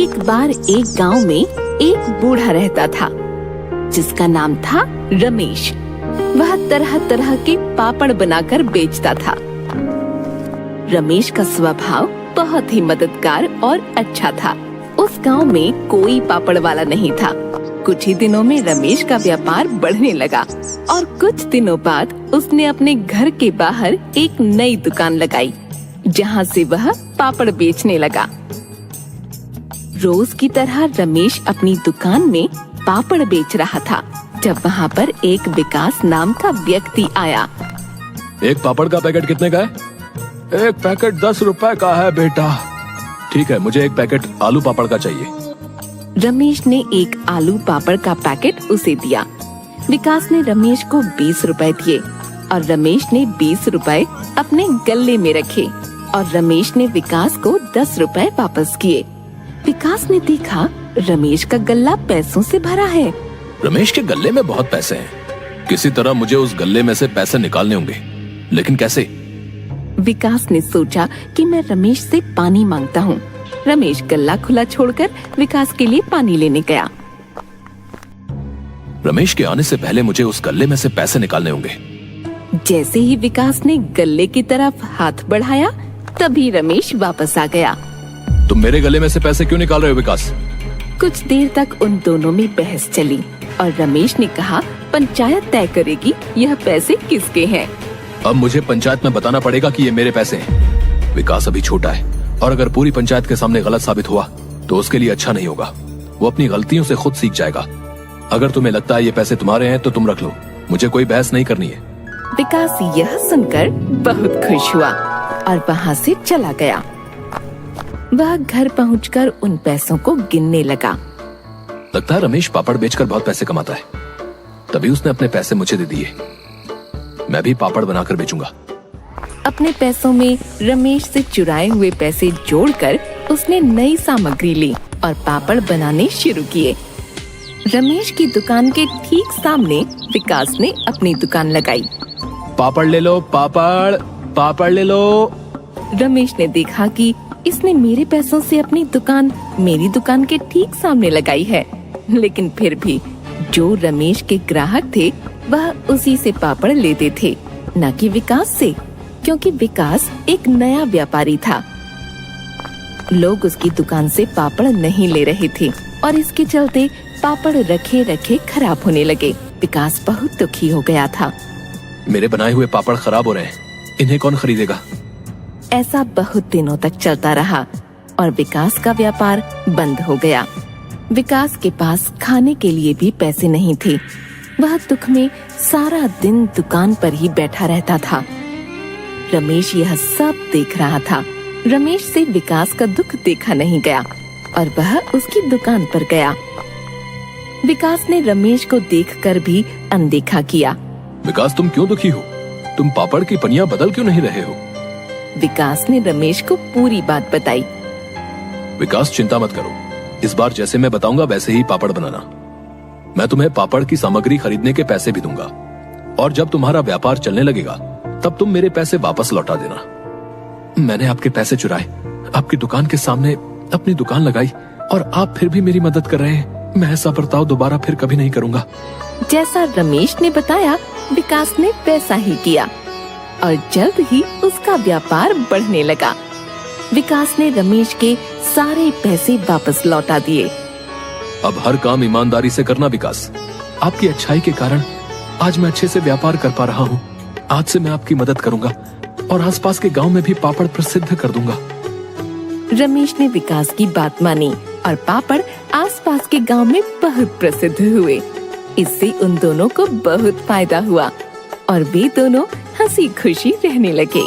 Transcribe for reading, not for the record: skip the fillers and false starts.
एक बार एक गांव में एक बूढ़ा रहता था जिसका नाम था रमेश। वह तरह तरह के पापड़ बनाकर बेचता था। रमेश का स्वभाव बहुत ही मददगार और अच्छा था। उस गांव में कोई पापड़ वाला नहीं था। कुछ ही दिनों में रमेश का व्यापार बढ़ने लगा और कुछ दिनों बाद उसने अपने घर के बाहर एक नई दुकान लगाई, जहां से वह पापड़ बेचने लगा। रोज की तरह रमेश अपनी दुकान में पापड़ बेच रहा था जब वहाँ पर एक विकास नाम का व्यक्ति आया। एक पापड़ का पैकेट कितने का है? एक पैकेट 10 रुपए का है बेटा। ठीक है, मुझे एक पैकेट आलू पापड़ का चाहिए। रमेश ने एक आलू पापड़ का पैकेट उसे दिया। विकास ने रमेश को 20 रुपए दिए और रमेश ने 20 रुपए अपने गल्ले में रखे और रमेश ने विकास को 10 रुपए वापस किए। विकास ने देखा रमेश का गल्ला पैसों से भरा है। रमेश के गल्ले में बहुत पैसे हैं। किसी तरह मुझे उस गल्ले में से पैसे निकालने होंगे, लेकिन कैसे? विकास ने सोचा कि मैं रमेश से पानी मांगता हूँ। रमेश गल्ला खुला छोड़कर विकास के लिए पानी लेने गया। रमेश के आने से पहले मुझे उस गल्ले में से पैसे निकालने होंगे। जैसे ही विकास ने गल्ले की तरफ हाथ बढ़ाया, तभी रमेश वापस आ गया। तुम मेरे गले में से पैसे क्यों निकाल रहे हो विकास? कुछ देर तक उन दोनों में बहस चली और रमेश ने कहा, पंचायत तय करेगी यह पैसे किसके हैं। अब मुझे पंचायत में बताना पड़ेगा कि ये मेरे पैसे हैं। विकास अभी छोटा है और अगर पूरी पंचायत के सामने गलत साबित हुआ तो उसके लिए अच्छा नहीं होगा। वो अपनी गलतियों से खुद सीख जाएगा। अगर तुम्हें लगता है ये पैसे तुम्हारे हैं तो तुम रख लो, मुझे कोई बहस नहीं करनी है। विकास यह सुनकर बहुत खुश हुआ और वहाँ से चला गया। वह घर पहुंचकर उन पैसों को गिनने लगा। लगता है रमेश पापड़ बेचकर बहुत पैसे कमाता है, तभी उसने अपने पैसे मुझे दे दिए। मैं भी पापड़ बनाकर बेचूंगा। अपने पैसों में रमेश से चुराए हुए पैसे जोड़कर उसने नई सामग्री ली और पापड़ बनाने शुरू किए। रमेश की दुकान के ठीक सामने विकास ने अपनी दुकान लगाई। पापड़ ले लो, पापड़ ले लो। रमेश ने देखा कि इसने मेरे पैसों से अपनी दुकान मेरी दुकान के ठीक सामने लगाई है, लेकिन फिर भी जो रमेश के ग्राहक थे वह उसी से पापड़ लेते थे, न कि विकास से, क्योंकि विकास एक नया व्यापारी था। लोग उसकी दुकान से पापड़ नहीं ले रहे थे और इसके चलते पापड़ रखे रखे खराब होने लगे। विकास बहुत दुखी हो गया था। मेरे बनाए हुए पापड़ खराब हो रहे हैं, इन्हें कौन खरीदेगा? ऐसा बहुत दिनों तक चलता रहा और विकास का व्यापार बंद हो गया। विकास के पास खाने के लिए भी पैसे नहीं थे। वह दुख में सारा दिन दुकान पर ही बैठा रहता था। रमेश यह सब देख रहा था। रमेश से विकास का दुख देखा नहीं गया और वह उसकी दुकान पर गया। विकास ने रमेश को देखकर भी अनदेखा किया। विकास, तुम क्यों दुखी हो? तुम पापड़ की पनिया बदल क्यों नहीं रहे हो? विकास ने रमेश को पूरी बात बताई। विकास, चिंता मत करो, इस बार जैसे मैं बताऊंगा वैसे ही पापड़ बनाना। मैं तुम्हें पापड़ की सामग्री खरीदने के पैसे भी दूंगा और जब तुम्हारा व्यापार चलने लगेगा तब तुम मेरे पैसे वापस लौटा देना। मैंने आपके पैसे चुराए, आपकी दुकान के सामने अपनी दुकान लगाई और आप फिर भी मेरी मदद कर रहे हैं। मैं ऐसा बर्ताव दोबारा फिर कभी नहीं करूंगा। जैसा रमेश ने बताया, विकास ने वैसा ही किया और जल्द ही उसका व्यापार बढ़ने लगा। विकास ने रमेश के सारे पैसे वापस लौटा दिए। अब हर काम ईमानदारी से करना विकास। आपकी अच्छाई के कारण आज मैं अच्छे से व्यापार कर पा रहा हूँ। आज से मैं आपकी मदद करूंगा और आसपास के गांव में भी पापड़ प्रसिद्ध कर दूंगा। रमेश ने विकास की बात मानी और पापड़ आसपास के गांव में बहुत प्रसिद्ध हुए। इससे उन दोनों को बहुत फायदा हुआ और वे दोनों हंसी खुशी रहने लगे।